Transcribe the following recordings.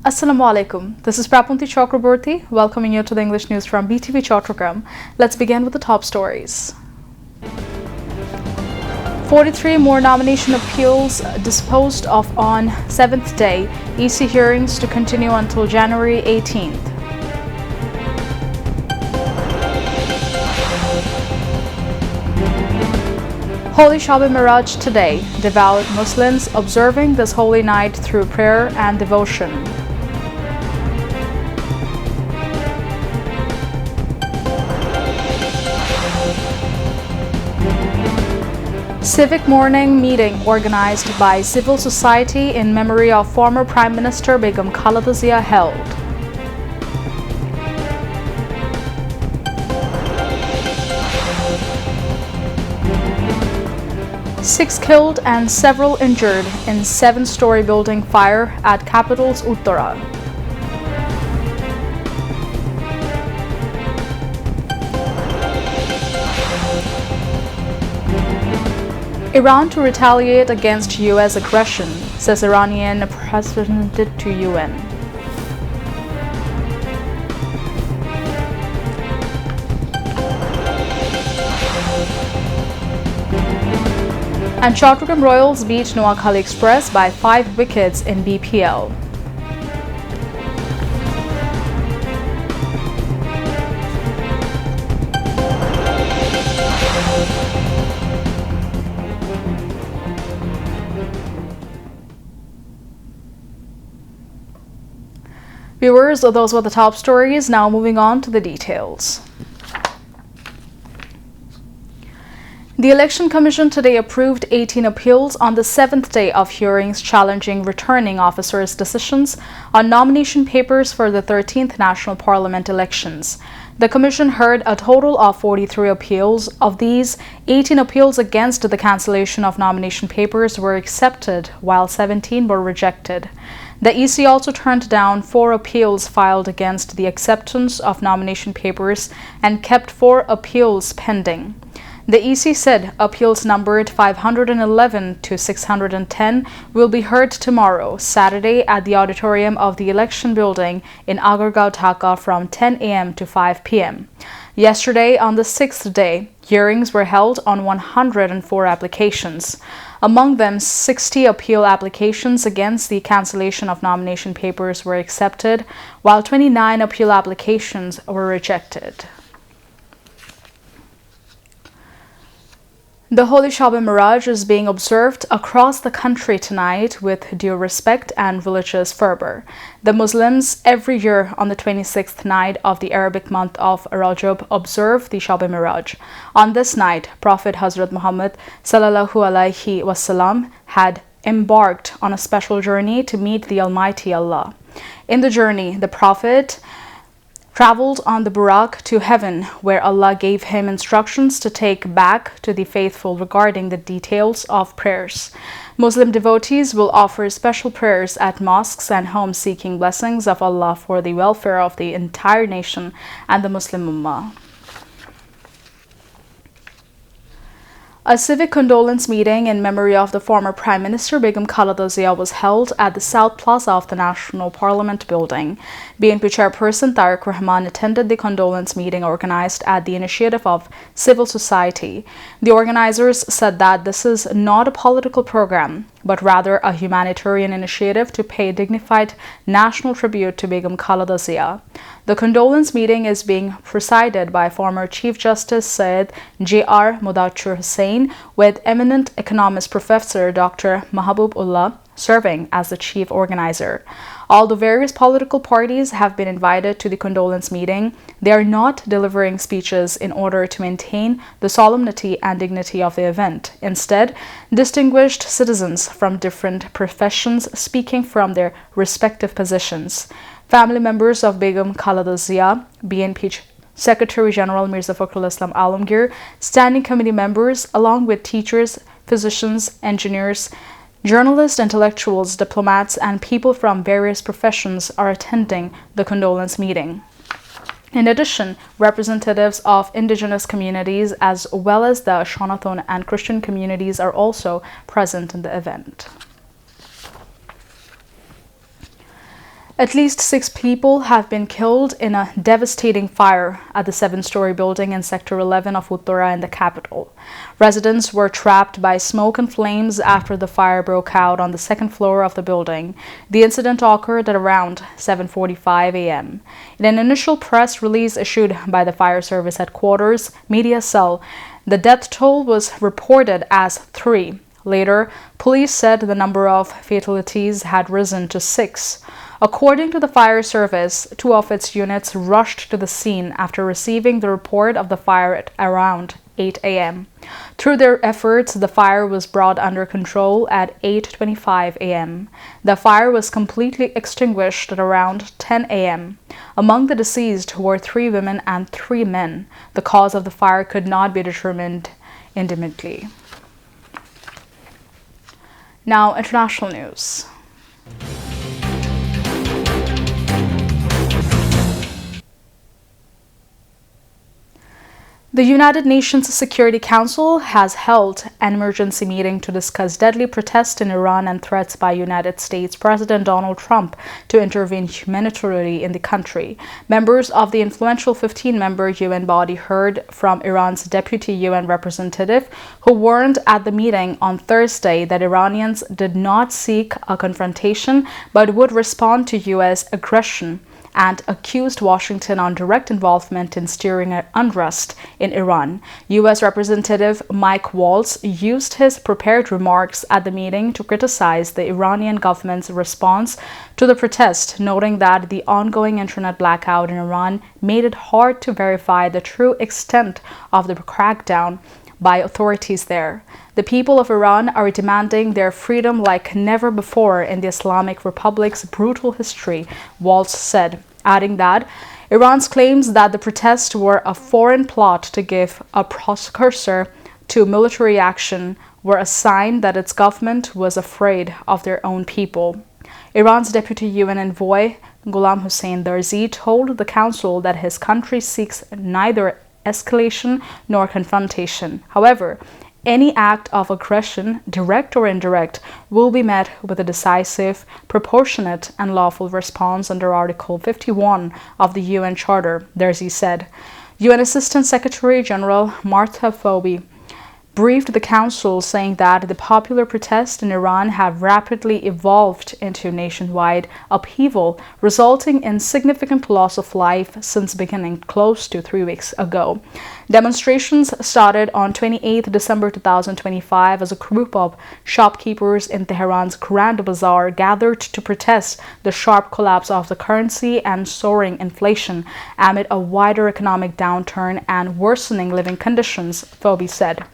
Assalamu alaikum. This is Btv-Chattogram welcoming you to the English news from Btv-Chattogram. Let's begin with the top stories. 43 more nomination appeals disposed of on 7th day. EC hearings to continue until January 18th. Holy Shab-e-Miraj today. Devout Muslims observing this holy night through prayer and devotion. Civic morning meeting organized by civil society in memory of former Prime Minister Begum Khaleda Zia held. Six killed and several injured in 7-story building fire at capital's Uttara. Iran to retaliate against U.S. aggression, says Iranian representative to UN. And Chattogram Royals beat Noakhali Express by 5 wickets in BPL. Viewers, those were the top stories. Now moving on to the details. The Election Commission today approved 18 appeals on the 7th day of hearings challenging returning officers' decisions on nomination papers for the 13th National Parliament elections. The Commission heard a total of 43 appeals. Of these, 18 appeals against the cancellation of nomination papers were accepted, while 17 were rejected. The EC also turned down 4 appeals filed against the acceptance of nomination papers and kept 4 appeals pending. The EC said appeals numbered 511 to 610 will be heard tomorrow, Saturday, at the auditorium of the election building in Agargaon, Dhaka from 10 a.m. to 5 p.m. Yesterday, on the 6th day, hearings were held on 104 applications. Among them, 60 appeal applications against the cancellation of nomination papers were accepted, while 29 appeal applications were rejected. The Holy Shab-e-Miraj is being observed across the country tonight with due respect and religious fervor. The Muslims every year on the 26th night of the Arabic month of Rajab observe the Shab-e-Miraj. On this night, Prophet Hazrat Muhammad sallallahu alaihi wasallam had embarked on a special journey to meet the Almighty Allah. In the journey, the Prophet traveled on the Buraq to heaven, where Allah gave him instructions to take back to the faithful regarding the details of prayers. Muslim devotees will offer special prayers at mosques and homes seeking blessings of Allah for the welfare of the entire nation and the Muslim Ummah. A civic condolence meeting in memory of the former Prime Minister Begum Khaleda Zia was held at the South Plaza of the National Parliament building. BNP Chairperson Tariq Rahman attended the condolence meeting organized at the initiative of civil society. The organizers said that this is not a political program, but rather a humanitarian initiative to pay dignified national tribute to Begum Khaleda Zia. The condolence meeting is being presided by former Chief Justice Syed J.R. Mudachur Hussain, with eminent economist Professor Dr. Mahbub Ullah serving as the chief organizer. Although various political parties have been invited to the condolence meeting, they are not delivering speeches in order to maintain the solemnity and dignity of the event. Instead, distinguished citizens from different professions speaking from their respective positions. Family members of Begum Khaleda Zia, BNP Secretary General Mirza Fakhrul Islam Alamgir, standing committee members, along with teachers, physicians, engineers, journalists, intellectuals, diplomats, and people from various professions are attending the condolence meeting. In addition, representatives of indigenous communities as well as the Shongathon and Christian communities are also present in the event. At least 6 people have been killed in a devastating fire at the 7-story building in Sector 11 of Uttara in the capital. Residents were trapped by smoke and flames after the fire broke out on the second floor of the building. The incident occurred at around 7:45 a.m. In an initial press release issued by the fire service headquarters media cell, the death toll was reported as 3. Later, police said the number of fatalities had risen to 6. According to the fire service, 2 of its units rushed to the scene after receiving the report of the fire at around 8 a.m. Through their efforts, the fire was brought under control at 8:25 a.m. The fire was completely extinguished at around 10 a.m. Among the deceased were 3 women and 3 men. The cause of the fire could not be determined intimately. Now, international news. The United Nations Security Council has held an emergency meeting to discuss deadly protests in Iran and threats by United States President Donald Trump to intervene humanitarily in the country. Members of the influential 15-member UN body heard from Iran's deputy UN representative, who warned at the meeting on Thursday that Iranians did not seek a confrontation but would respond to U.S. aggression, and accused Washington on direct involvement in steering unrest in Iran. U.S. Representative Mike Waltz used his prepared remarks at the meeting to criticize the Iranian government's response to the protest, noting that the ongoing internet blackout in Iran made it hard to verify the true extent of the crackdown by authorities there. The people of Iran are demanding their freedom like never before in the Islamic Republic's brutal history, Waltz said, adding that Iran's claims that the protests were a foreign plot to give a precursor to military action were a sign that its government was afraid of their own people. Iran's deputy UN envoy, Ghulam Hussein Darzi, told the council that his country seeks neither escalation nor confrontation. However, any act of aggression, direct or indirect, will be met with a decisive, proportionate, and lawful response under Article 51 of the UN Charter, Darzi said. UN Assistant Secretary General Martha Fobi briefed the council, saying that the popular protests in Iran have rapidly evolved into nationwide upheaval, resulting in significant loss of life since beginning close to 3 weeks ago. Demonstrations started on 28 December 2025 as a group of shopkeepers in Tehran's Grand Bazaar gathered to protest the sharp collapse of the currency and soaring inflation amid a wider economic downturn and worsening living conditions, Fobi said.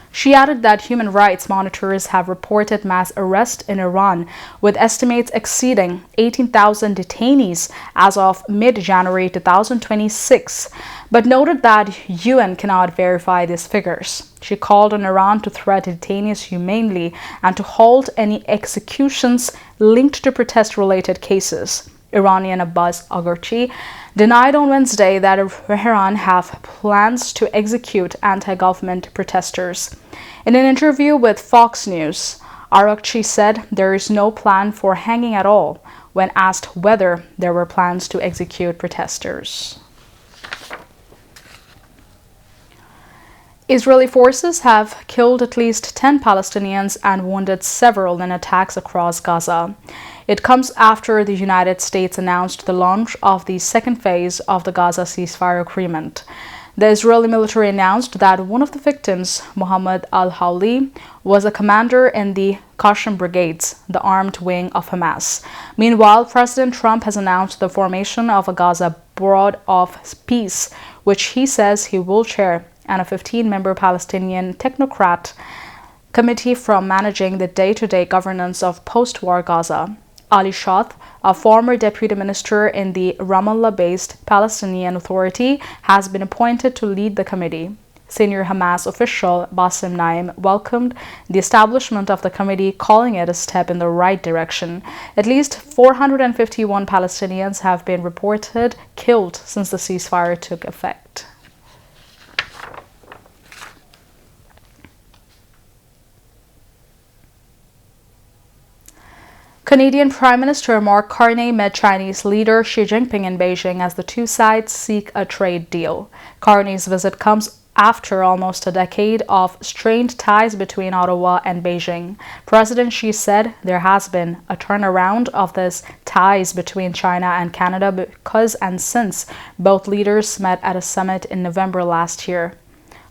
She added that human rights monitors have reported mass arrests in Iran, with estimates exceeding 18,000 detainees as of mid-January 2026, but noted that UN cannot verify these figures. She called on Iran to treat detainees humanely and to halt any executions linked to protest-related cases. Iranian Abbas Agharchi denied on Wednesday that Tehran have plans to execute anti-government protesters. In an interview with Fox News, Agharchi said there is no plan for hanging at all when asked whether there were plans to execute protesters. Israeli forces have killed at least 10 Palestinians and wounded several in attacks across Gaza. It comes after the United States announced the launch of the second phase of the Gaza ceasefire agreement. The Israeli military announced that one of the victims, Mohammed al-Hawli, was a commander in the Qasem Brigades, the armed wing of Hamas. Meanwhile, President Trump has announced the formation of a Gaza Board of Peace, which he says he will chair, and a 15-member Palestinian technocrat committee from managing the day-to-day governance of post-war Gaza. Ali Shath, a former deputy minister in the Ramallah-based Palestinian Authority, has been appointed to lead the committee. Senior Hamas official Bassem Naim welcomed the establishment of the committee, calling it a step in the right direction. At least 451 Palestinians have been reported killed since the ceasefire took effect. Canadian Prime Minister Mark Carney met Chinese leader Xi Jinping in Beijing as the two sides seek a trade deal. Carney's visit comes after almost a decade of strained ties between Ottawa and Beijing. President Xi said there has been a turnaround of these ties between China and Canada because and since both leaders met at a summit in November last year.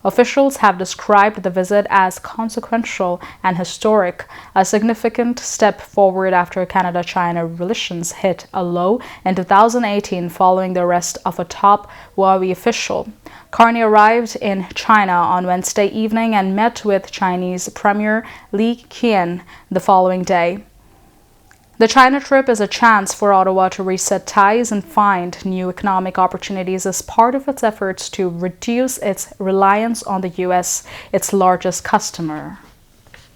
Officials have described the visit as consequential and historic, a significant step forward after Canada-China relations hit a low in 2018 following the arrest of a top Huawei official. Carney arrived in China on Wednesday evening and met with Chinese Premier Li Qian the following day. The China trip is a chance for Ottawa to reset ties and find new economic opportunities as part of its efforts to reduce its reliance on the U.S., its largest customer.